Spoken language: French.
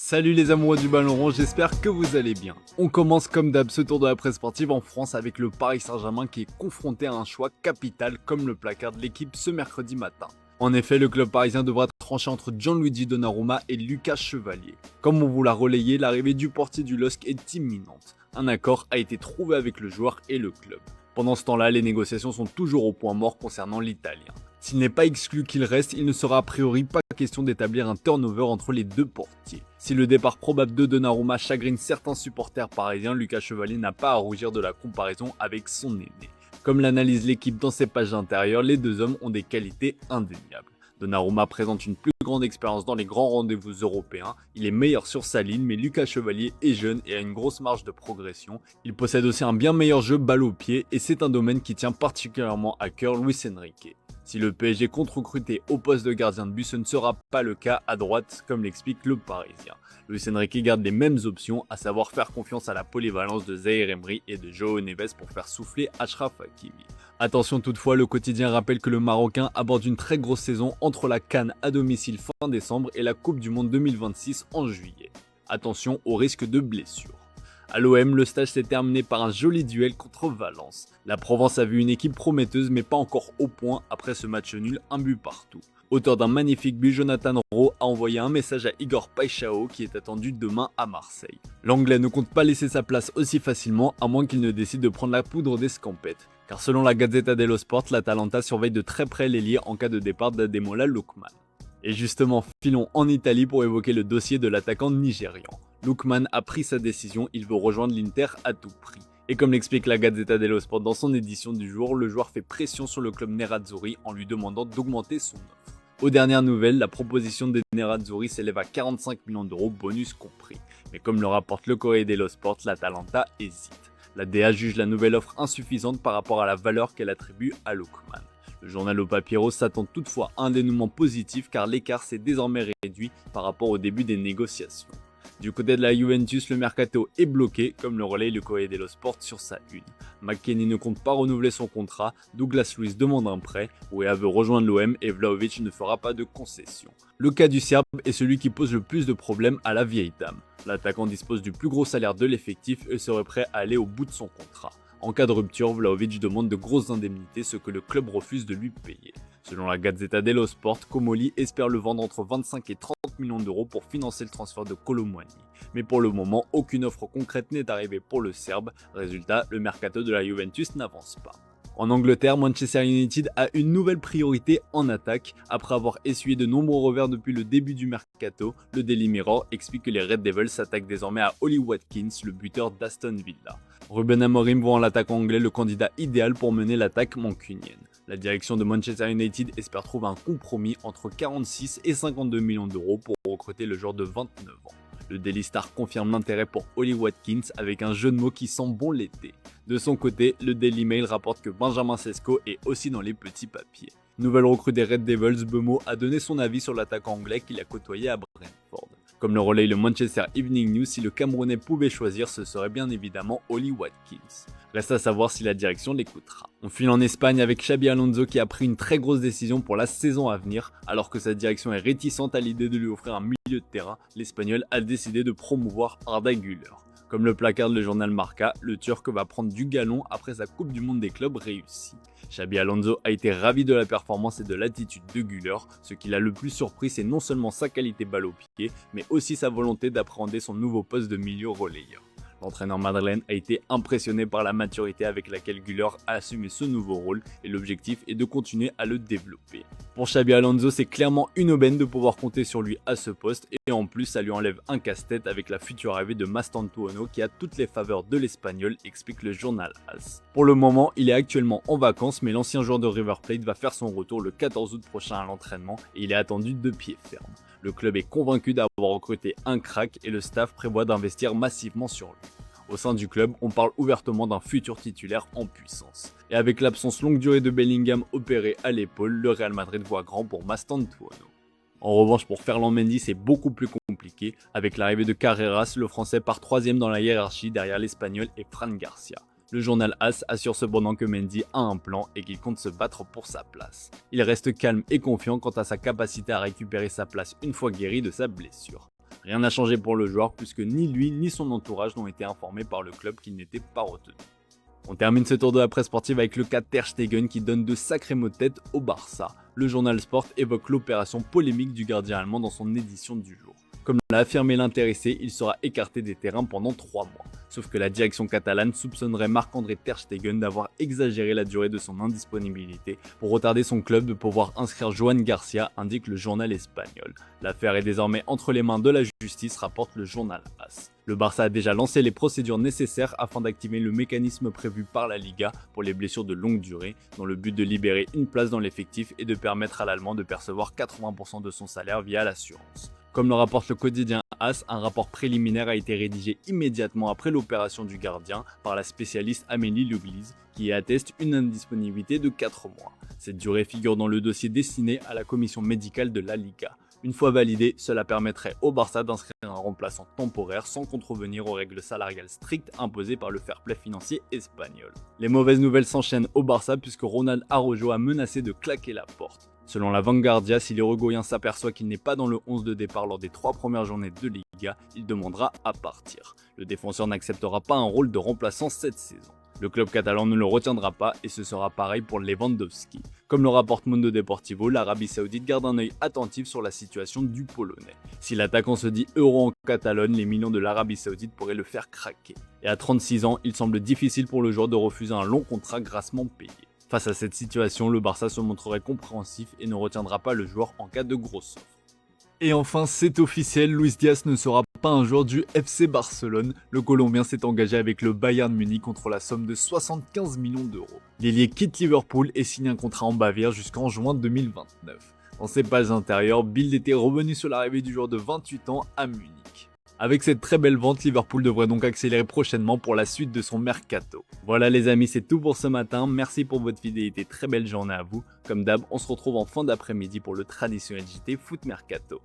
Salut les amoureux du ballon rond, j'espère que vous allez bien. On commence comme d'hab ce tour de la presse sportive en France avec le Paris Saint-Germain qui est confronté à un choix capital comme le placard de l'équipe ce mercredi matin. En effet, le club parisien devra trancher entre Gianluigi Donnarumma et Lucas Chevalier. Comme on vous l'a relayé, l'arrivée du portier du LOSC est imminente. Un accord a été trouvé avec le joueur et le club. Pendant ce temps-là, les négociations sont toujours au point mort concernant l'Italien. S'il n'est pas exclu qu'il reste, il ne sera a priori pas question d'établir un turnover entre les deux portiers. Si le départ probable de Donnarumma chagrine certains supporters parisiens, Lucas Chevalier n'a pas à rougir de la comparaison avec son aîné. Comme l'analyse l'équipe dans ses pages intérieures, les deux hommes ont des qualités indéniables. Donnarumma présente une plus grande expérience dans les grands rendez-vous européens, il est meilleur sur sa ligne, mais Lucas Chevalier est jeune et a une grosse marge de progression. Il possède aussi un bien meilleur jeu balle au pied et c'est un domaine qui tient particulièrement à cœur Luis Enrique. Si le PSG compte recruter au poste de gardien de but, ce ne sera pas le cas à droite, comme l'explique le Parisien. Luis Enrique garde les mêmes options, à savoir faire confiance à la polyvalence de Zaïre Emery et de João Neves pour faire souffler Achraf Hakimi. Attention toutefois, le quotidien rappelle que le Marocain aborde une très grosse saison entre la CAN à domicile fin décembre et la Coupe du Monde 2026 en juillet. Attention au risque de blessure. À l'OM, le stage s'est terminé par un joli duel contre Valence. La Provence a vu une équipe prometteuse mais pas encore au point après ce match nul, un but partout. Auteur d'un magnifique but, Jonathan Rowe a envoyé un message à Igor Paixão qui est attendu demain à Marseille. L'Anglais ne compte pas laisser sa place aussi facilement à moins qu'il ne décide de prendre la poudre d'escampette. Car selon la Gazzetta dello Sport, l'Atalanta surveille de très près l'ailier en cas de départ d'Ademola Lookman. Et justement, filons en Italie pour évoquer le dossier de l'attaquant nigérian. Lookman a pris sa décision, il veut rejoindre l'Inter à tout prix. Et comme l'explique la Gazzetta dello Sport dans son édition du jour, le joueur fait pression sur le club Nerazzurri en lui demandant d'augmenter son offre. Aux dernières nouvelles, la proposition des Nerazzurri s'élève à 45 millions d'euros, bonus compris. Mais comme le rapporte le Corriere dello Sport, l'Atalanta hésite. La DA juge la nouvelle offre insuffisante par rapport à la valeur qu'elle attribue à Lookman. Le journal au Papyrus s'attend toutefois à un dénouement positif car l'écart s'est désormais réduit par rapport au début des négociations. Du côté de la Juventus, le mercato est bloqué, comme le relaye le Corriere dello Sport sur sa une. McKennie ne compte pas renouveler son contrat, Douglas Luiz demande un prêt, Weah veut rejoindre l'OM et Vlahovic ne fera pas de concession. Le cas du Serbe est celui qui pose le plus de problèmes à la vieille dame. L'attaquant dispose du plus gros salaire de l'effectif et serait prêt à aller au bout de son contrat. En cas de rupture, Vlahovic demande de grosses indemnités, ce que le club refuse de lui payer. Selon la Gazzetta dello Sport, Comoli espère le vendre entre 25 et 30 millions d'euros pour financer le transfert de Kolo Muani. Mais pour le moment, aucune offre concrète n'est arrivée pour le Serbe. Résultat, le mercato de la Juventus n'avance pas. En Angleterre, Manchester United a une nouvelle priorité en attaque. Après avoir essuyé de nombreux revers depuis le début du mercato, le Daily Mirror explique que les Red Devils s'attaquent désormais à Ollie Watkins, le buteur d'Aston Villa. Ruben Amorim voit en l'attaquant anglais le candidat idéal pour mener l'attaque mancunienne. La direction de Manchester United espère trouver un compromis entre 46 et 52 millions d'euros pour recruter le joueur de 29 ans. Le Daily Star confirme l'intérêt pour Ollie Watkins avec un jeu de mots qui sent bon l'été. De son côté, le Daily Mail rapporte que Benjamin Sesko est aussi dans les petits papiers. Nouvelle recrue des Red Devils, Bemo a donné son avis sur l'attaquant anglais qu'il a côtoyé à Brentford. Comme le relaye le Manchester Evening News, si le Camerounais pouvait choisir, ce serait bien évidemment Ollie Watkins. Reste à savoir si la direction l'écoutera. On file en Espagne avec Xabi Alonso qui a pris une très grosse décision pour la saison à venir. Alors que sa direction est réticente à l'idée de lui offrir un milieu de terrain, l'Espagnol a décidé de promouvoir Arda Güler. Comme le placarde le journal Marca, le Turc va prendre du galon après sa Coupe du Monde des clubs réussie. Xabi Alonso a été ravi de la performance et de l'attitude de Güler. Ce qui l'a le plus surpris, c'est non seulement sa qualité balle au pied, mais aussi sa volonté d'appréhender son nouveau poste de milieu relayeur. L'entraîneur madrilène a été impressionné par la maturité avec laquelle Güler a assumé ce nouveau rôle et l'objectif est de continuer à le développer. Pour Xabi Alonso, c'est clairement une aubaine de pouvoir compter sur lui à ce poste et en plus ça lui enlève un casse-tête avec la future arrivée de Mastantuono qui a toutes les faveurs de l'espagnol, explique le journal AS. Pour le moment, il est actuellement en vacances mais l'ancien joueur de River Plate va faire son retour le 14 août prochain à l'entraînement et il est attendu de pied ferme. Le club est convaincu d'avoir recruté un crack et le staff prévoit d'investir massivement sur lui. Au sein du club, on parle ouvertement d'un futur titulaire en puissance. Et avec l'absence longue durée de Bellingham opéré à l'épaule, le Real Madrid voit grand pour Mastantuono. En revanche, pour Ferland Mendy, c'est beaucoup plus compliqué. Avec l'arrivée de Carreras, le français part 3ème dans la hiérarchie derrière l'espagnol et Fran Garcia. Le journal AS assure cependant que Mendy a un plan et qu'il compte se battre pour sa place. Il reste calme et confiant quant à sa capacité à récupérer sa place une fois guéri de sa blessure. Rien n'a changé pour le joueur puisque ni lui ni son entourage n'ont été informés par le club qu'il n'était pas retenu. On termine ce tour de la presse sportive avec le cas Ter Stegen qui donne de sacrés mots de tête au Barça. Le journal Sport évoque l'opération polémique du gardien allemand dans son édition du jour. Comme l'a affirmé l'intéressé, il sera écarté des terrains pendant 3 mois. Sauf que la direction catalane soupçonnerait Marc-André Ter Stegen d'avoir exagéré la durée de son indisponibilité pour retarder son club de pouvoir inscrire Joan Garcia, indique le journal espagnol. L'affaire est désormais entre les mains de la justice, rapporte le journal AS. Le Barça a déjà lancé les procédures nécessaires afin d'activer le mécanisme prévu par la Liga pour les blessures de longue durée, dans le but de libérer une place dans l'effectif et de permettre à l'Allemand de percevoir 80% de son salaire via l'assurance. Comme le rapporte le quotidien AS, un rapport préliminaire a été rédigé immédiatement après l'opération du gardien par la spécialiste Amélie Leglise, qui atteste une indisponibilité de 4 mois. Cette durée figure dans le dossier destiné à la commission médicale de la Liga. Une fois validé, cela permettrait au Barça d'inscrire un remplaçant temporaire sans contrevenir aux règles salariales strictes imposées par le fair play financier espagnol. Les mauvaises nouvelles s'enchaînent au Barça puisque Ronald Araujo a menacé de claquer la porte. Selon la Vanguardia, si l'Uruguayen s'aperçoit qu'il n'est pas dans le 11 de départ lors des 3 premières journées de Liga, il demandera à partir. Le défenseur n'acceptera pas un rôle de remplaçant cette saison. Le club catalan ne le retiendra pas et ce sera pareil pour Lewandowski. Comme le rapporte Mundo Deportivo, l'Arabie Saoudite garde un œil attentif sur la situation du Polonais. Si l'attaquant se dit euro en Catalogne, les millions de l'Arabie Saoudite pourraient le faire craquer. Et à 36 ans, il semble difficile pour le joueur de refuser un long contrat grassement payé. Face à cette situation, le Barça se montrerait compréhensif et ne retiendra pas le joueur en cas de grosse offre. Et enfin, c'est officiel, Luis Diaz ne sera pas un joueur du FC Barcelone. Le Colombien s'est engagé avec le Bayern Munich contre la somme de 75 millions d'euros. L'ailier quitte Liverpool et signe un contrat en Bavière jusqu'en juin 2029. Dans ses pages intérieures, Bild était revenu sur l'arrivée du joueur de 28 ans à Munich. Avec cette très belle vente, Liverpool devrait donc accélérer prochainement pour la suite de son mercato. Voilà les amis, c'est tout pour ce matin. Merci pour votre fidélité, très belle journée à vous. Comme d'hab, on se retrouve en fin d'après-midi pour le traditionnel JT Foot Mercato.